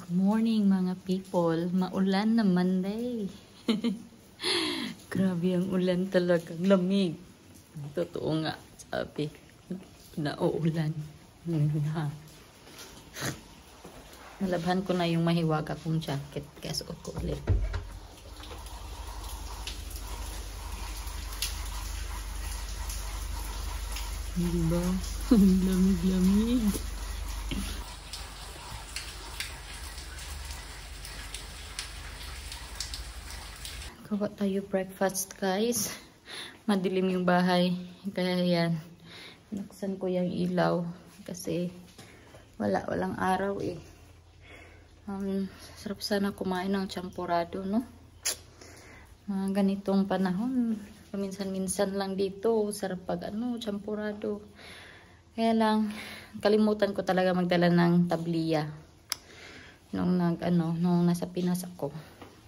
Morning mga people, maulan naman day. Grabe ang ulan talaga, lamig. Totoo nga, sabi, nauulan. Nalabhan ko na yung mahiwaga kong jacket, kaya suot ko ulit. Diba? Lamig-lamig. Gawa tayo breakfast guys. Madilim yung bahay. Kaya yan. Naksan ko yung ilaw. Kasi walang araw eh. Sarap sana kumain ng champurado, no? Ganitong panahon. Paminsan-minsan lang dito. Sarap pag champurado. Kaya lang, kalimutan ko talaga magdala ng tabliya. Nung nasa Pinas ako.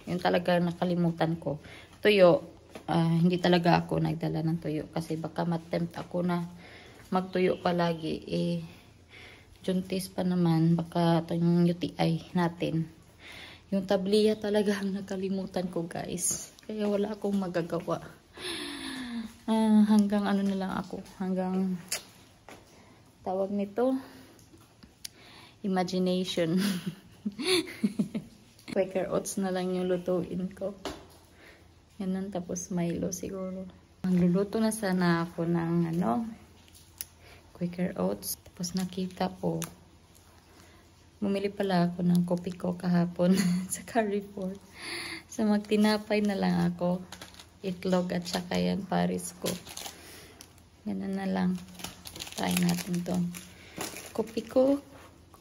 Yun talaga nakalimutan ko. Tuyo, hindi talaga ako nagdala ng tuyo. Kasi baka matempt ako na magtuyo palagi. Juntis pa naman. Baka ito yung UTI natin. Yung tabliya talaga ang nakalimutan ko guys. Kaya wala akong magagawa. Hanggang na lang ako. Hanggang tawag nito. Imagination. Quaker oats na lang yung lutuin ko. Yan, tapos Milo siguro. Magluluto na sana ako ng Quaker oats. Tapos nakita ko, bumili pala ako ng kopi ko kahapon sa Carrefour. So magtinapay na lang ako. Itlog at saka yan paris ko. Yan na lang. Try natin to. Kopi ko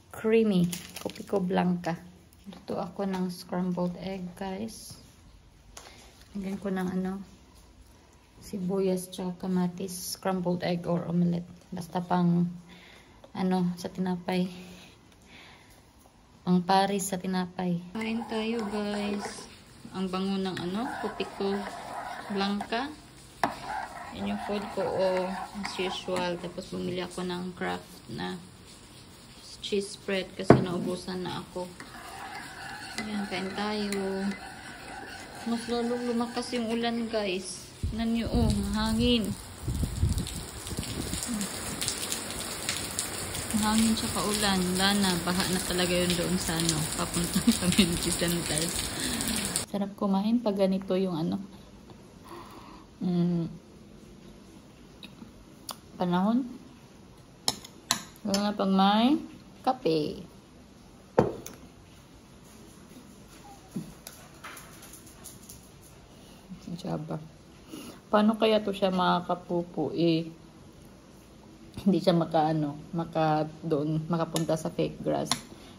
creamy. Kopi ko blanca. Luto ako ng scrambled egg, guys. Lagyan ko ng sibuyas tsaka kamatis, scrambled egg or omelette. Basta pang sa tinapay. Pang paris sa tinapay. Kain tayo, guys. Ang bango ng kopi ko blanca. Yan yung food ko as usual. Tapos bumili ako ng Kraft na cheese spread kasi naubusan na ako. Ayan, kain tayo. Mas lalong lumakas yung ulan, guys. Tignan nyo, mahangin. Mahangin siya pa ulan. Wala na, baha na talaga yun doon sa papuntang community center. Sarap kumain pag ganito yung panahon. Lalo na pag may kape. Jaba. Paano kaya to siya makakapupo hindi siya makapunta sa fake grass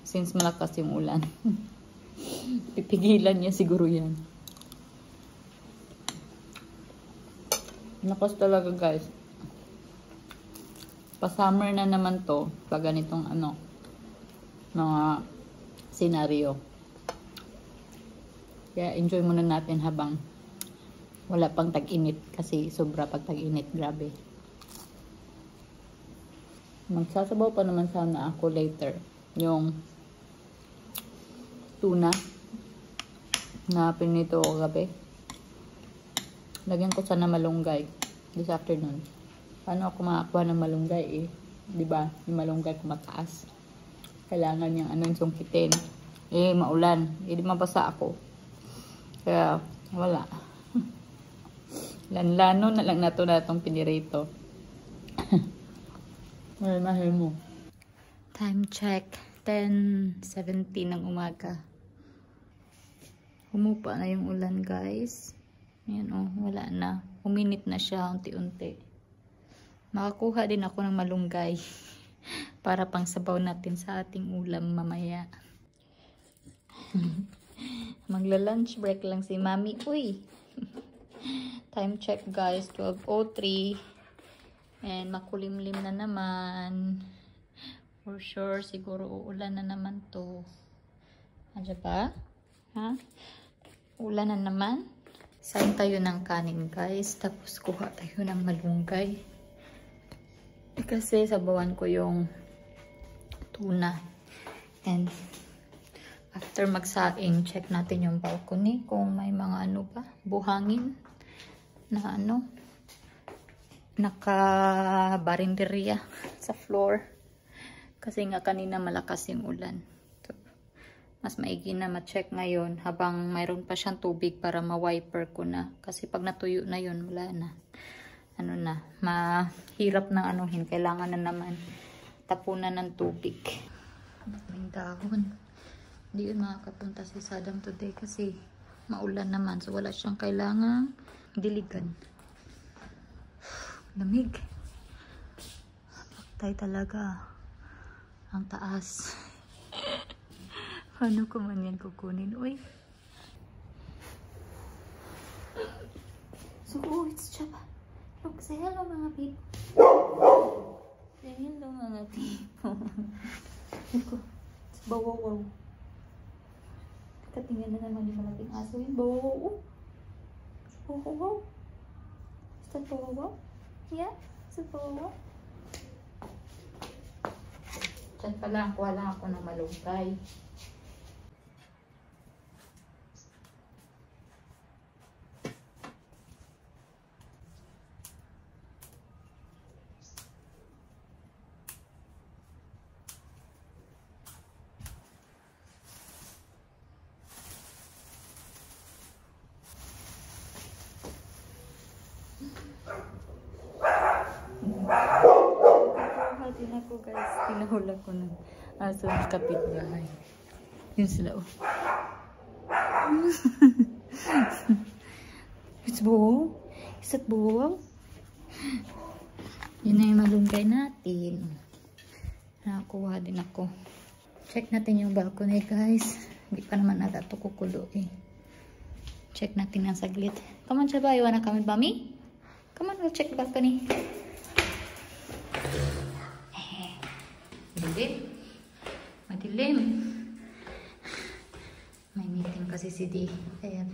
since malakas yung ulan. Pipigilan niya siguro yan. Nakas talaga guys. Pa-summer na naman to pag ganitong mga senaryo. Kaya enjoy muna natin habang wala pang tag-init kasi sobra pag tag-init, grabe. Magsasabaw pa naman sana ako later yung tuna na pinito ko gabi. Lagyan ko sana malunggay this afternoon. Paano ako makakuha ng malunggay di ba? Yung malunggay ko mataas. Kailangan yung sungkitin. Maulan. Di mabasa ako. Kaya wala. Lanlano na lang natong pinirito. Mahal mo. Time check. 10:17 ng umaga. Humupa na yung ulan, guys. Ayan, wala na. Uminit na siya unti-unti. Makakuha din ako ng malunggay. Para pang sabaw natin sa ating ulam mamaya. Magla-lunch break lang si Mami. Uy! Time check guys, 12:03 and makulimlim na naman. For sure, siguro uulan na naman to. Adya ba? Ha? Ulan na naman. Sain tayo ng kanin guys, tapos kuha tayo ng malunggay. Kasi sabawan ko yung tuna. And After magsaing, check natin yung balcony kung may mga ano pa, buhangin na ano, naka-barinderya sa floor. Kasi nga kanina malakas yung ulan. So, mas maigi na ma-check ngayon habang mayroon pa siyang tubig para ma-wiper ko na. Kasi pag natuyo na yun, wala na. Ano na, mahirap na anuhin. Kailangan na naman tapunan ng tubig. May dahon. Hindi yun makakapunta si Saddam today kasi maulan naman. So wala siyang kailangang diligan. Lamig. Paktay talaga. Ang taas. Paano ko man yan kukunin? Uy. So, oh, it's Chaba. Look, say hello mga people. Say hello mga people. Look, it's bawawaw. Katingin na naman yung malaking aso yun. Bawawaw. Bawawaw. Is that bawawaw? Yeah? Is that bawawaw? Diyan pala, kuha lang ako ng malunggay. Din ako guys, pinahula ko ng aso ng kapitbahay. Yun sila oh. It's buo. Is that buo? Yun na yung malunggay natin. Nakakuha din ako. Check natin yung balcony guys. Hindi pa naman nata ito kukulo eh. Check natin ang saglit. Come on Chaba, you wanna come with mommy? Come on, we'll check the balcony. Madilim. Madilim. May meeting kasi si D. Kaya,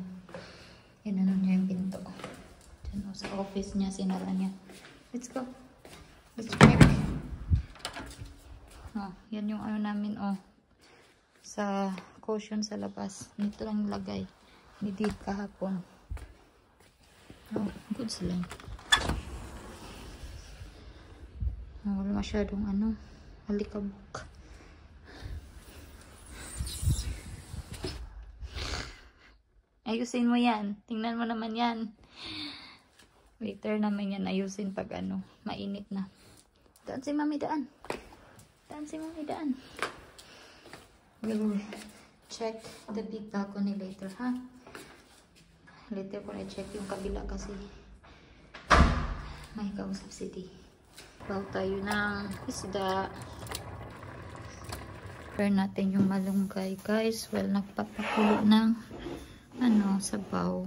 inano niya yung pinto. Diyan o, sa office niya, sinara niya. Let's go. Let's check. Oh, yan yung ano namin, oh. Sa cushion sa labas. Dito lang nilagay. Ni D kahapon. Oh, good sila. Oh, wala masyadong ano. Alikabok. Ayusin mo yan. Tingnan mo naman yan. Later naman yan ayusin pag ano, mainit na. Daan si mami, daan. Daan si mami, daan. We'll check the big balcony later, ha? Later ko na-check yung kabila kasi may kausap si D. Baw tayo ng isda. Prepare natin yung malunggay guys. Well, nagpapakulo ng ano, sabaw.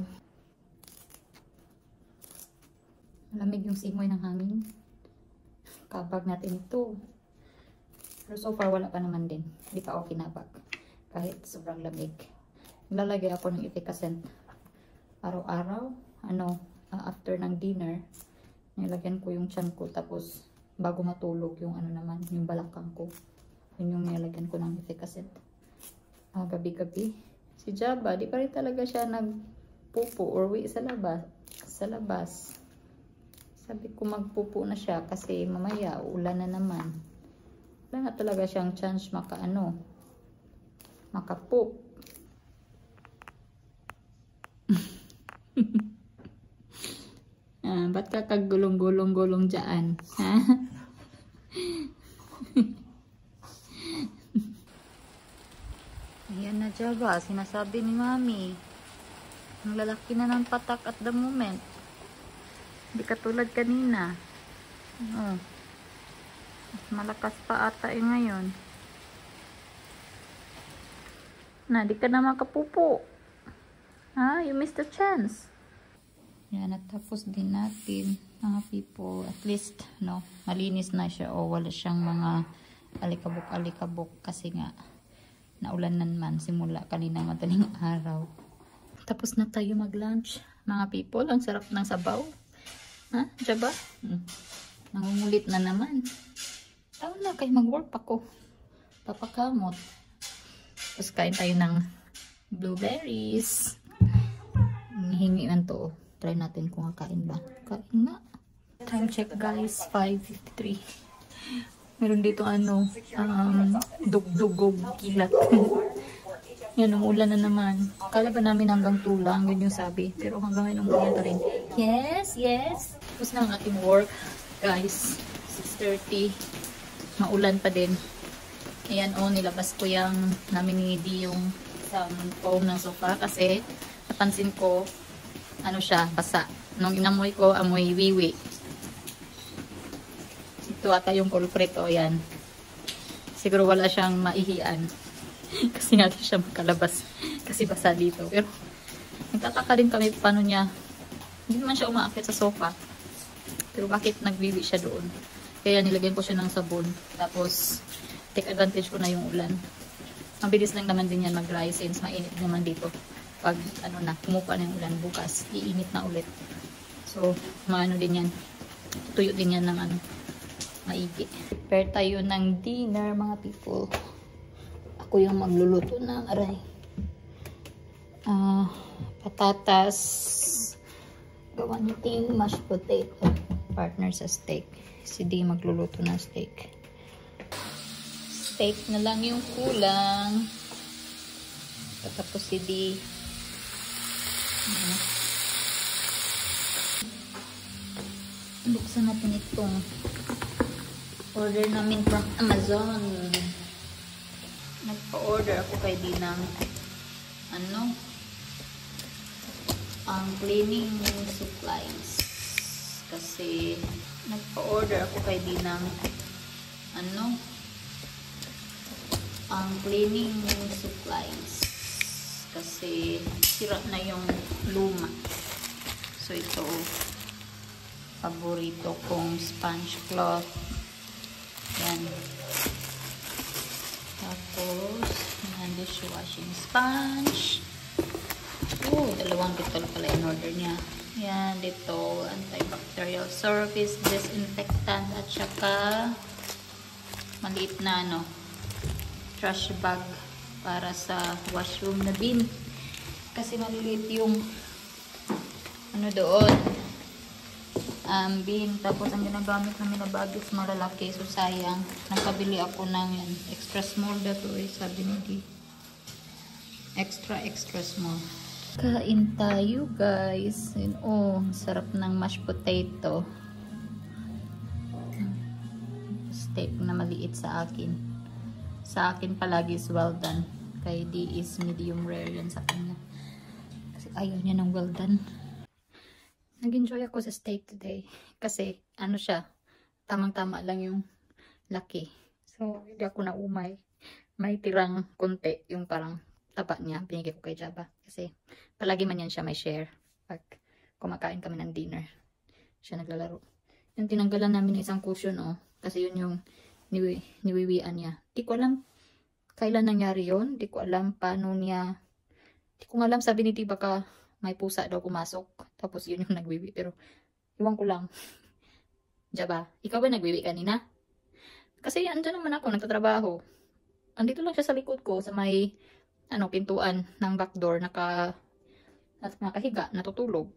Malamig yung simoy ng hangin. Kabag natin ito. Pero so far wala pa naman din. Hindi pa ako kinabag. Kahit sobrang lamig. Lalagay ako ng efficacent araw-araw. Ano, after ng dinner. Nilagyan ko yung tiyan ko. Tapos bago matulog yung ano naman, yung balakang ko. Yun yung nilagyan ko ng efficacent. Gabi-gabi. Si Jaba, di pa rin talaga siya nagpupo or sa labas. Sa labas. Sabi ko magpupo na siya kasi mamaya ulan na naman. Wala nga talaga siyang chance makaano. Makapoop. Ba't ka kagulong-gulong-gulong dyan? Ha? Ayan na Jaba, sinasabi ni Mami. Ang lalaki na ng patak at the moment. Hindi katulad kanina. Oh. Malakas pa ata ngayon. Na, di ka na makapupo. Ha? You missed the chance. Yan, natapos din natin mga people. At least, no, malinis na siya o wala siyang mga alikabok-alikabok kasi nga naulan na naman simula kanina madaling araw. Tapos na tayo mag-lunch mga people. Ang sarap ng sabaw. Ha? Jaba? Nangungulit na naman. Taon na kayo mag-work ako. Papakamot. Tapos kain tayo ng blueberries. Hingi man to. Try natin kung kakain ba. Kain nga. Time check guys, 5:53. Meron dito dugdugog kilat. Yan, umulan na naman. Kala ba namin hanggang 2 lang, yun yung sabi. Pero hanggang ngayon umulan pa rin. Yes, yes. Tapos na ang ating work, guys. 6:30. Maulan pa din. Ayan, nilabas ko yung namin ni Di yung isang foam ng sofa kasi napansin ko, siya, basa. Nung inamoy ko, amoy wiwi. Ito ata yung culprit, yan. Siguro wala siyang maihian. Kasi nga di siya makalabas. Kasi basa dito. Pero, nagtataka din kami paano niya. Hindi naman siya umaakit sa sofa. Pero bakit nagwiwi siya doon? Kaya nilagyan ko siya ng sabon. Tapos, take advantage ko na yung ulan. Mabilis lang naman din yan mag-dry since mainit naman dito. Pag, kumupa na yung ulan bukas, iinit na ulit. So, maano din yan. Tuyo din yan ng maigi. Prepare tayo ng dinner, mga people. Ako yung magluluto ng patatas, gawa natin mashed potato, partner sa steak. Si D magluluto ng steak. Steak na lang yung kulang. Tapos si D. Buksan natin itong order namin from Amazon. Nagpa-order ako kay Di ng ang cleaning supplies. Kasi nagpa-order ako kay Di ng ang cleaning supplies. Kasi sira na yung luma. So ito, paborito kong sponge cloth. Yan. Tapos, dishwashing sponge. Dalawang bottle pala in order niya. Yan, dito, antibacterial surface disinfectant at saka maliit na trash bag para sa washroom na bin. Kasi maliliit yung doon. Bin. Tapos, ang ginagamit namin na bag is malalaki. So, sayang. Nagpabili ako ng extra small dato sabi ni Di. Extra small. Kain tayo, guys. Sarap ng mashed potato. Steak na maliit sa akin. Sa akin palagi is well done. Kay Di is medium rare yan sa kanya. Kasi ayaw niya ng well done. Nag-enjoy ako sa steak today. Kasi, siya, tamang-tama lang yung laki. So, hindi ako naumay. May tirang konti, yung parang taba niya. Binigay ko kay Jaba. Kasi, palagi man yan siya may share. Pag kumakain kami ng dinner, siya naglalaro. Yung tinanggalan namin ng isang cushion, kasi yun yung niwiwian niya. Di ko alam kailan nangyari yun. Di ko alam paano niya. Di ko alam, sabi ni Di baka may pusa daw pumasok. Tapos yun yung nagwiwi. Pero, iwan ko lang. Jaba, ikaw ba nagwiwi kanina? Kasi andyan naman ako, nagtatrabaho. Andito lang siya sa likod ko, sa may, pintuan ng back door, nakahiga, natutulog.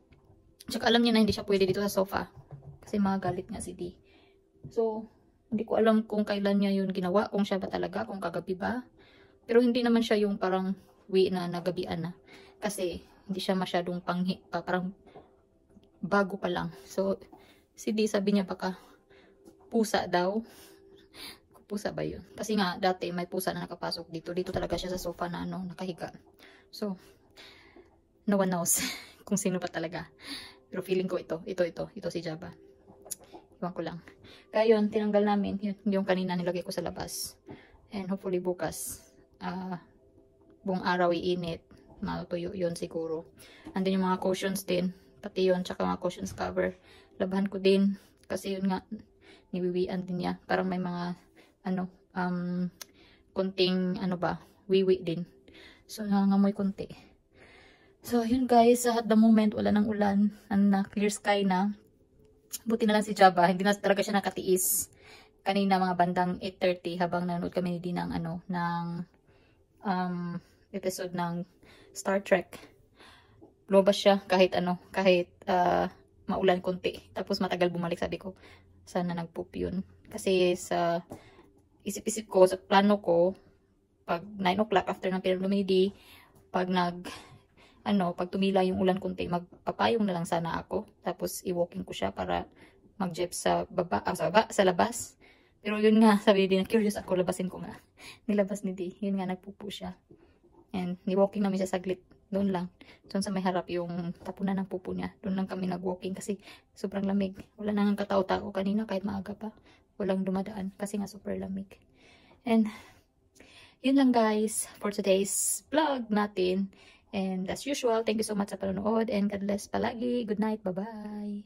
Tsaka alam niya na hindi siya pwede dito sa sofa. Kasi magalit nga si D. So, hindi ko alam kung kailan niya yun ginawa, kung siya ba talaga, kung kagabi ba. Pero hindi naman siya yung parang nagabian na. Kasi, hindi siya masyadong parang bago pa lang. So, si D sabi niya baka pusa daw. Pusa ba yun? Kasi nga, dati may pusa na nakapasok dito. Dito talaga siya sa sofa na nakahiga. So, no one knows kung sino pa talaga. Pero feeling ko ito si Jaba. Iwan ko lang. Kaya yun, tinanggal namin. Yung kanina nilagay ko sa labas. And hopefully bukas, buong araw iinit. Matutuyo yun siguro. Andun yung mga cushions din. Pati yun, tsaka mga cushions cover. Labahan ko din. Kasi yun nga, niwiwian din niya. Parang may mga, konting, wiwi din. So, nangangamoy konti. So, yun guys, at the moment, wala nang ulan. Clear sky na. Buti na lang si Jaba. Hindi na talaga siya nakatiis. Kanina, mga bandang 8:30, habang nanonood kami din ng, episode ng Star Trek. Lumabas siya kahit maulan konti. Tapos matagal bumalik, sabi ko, sana nag-poop yun. Kasi sa isip-isip ko, sa plano ko, pag 9 o'clock after ng pinalumidi, pag pag tumila yung ulan konti, magpapayong na lang sana ako. Tapos i-walking ko siya para mag-jeep sa sa labas. Pero yun nga, sabi ni Di, curious ako, labasin ko nga. Nilabas ni Di, yun nga, nagpupo siya. And ni-walking namin siya saglit. Doon lang. Doon sa may harap yung tapunan ng pupo niya. Doon lang kami nag-walking kasi sobrang lamig. Wala nang katao-tao kanina kahit maaga pa. Walang dumadaan kasi nga super lamig. And yun lang guys for today's vlog natin. And as usual, thank you so much sa panonood and God bless palagi. Good night. Bye-bye.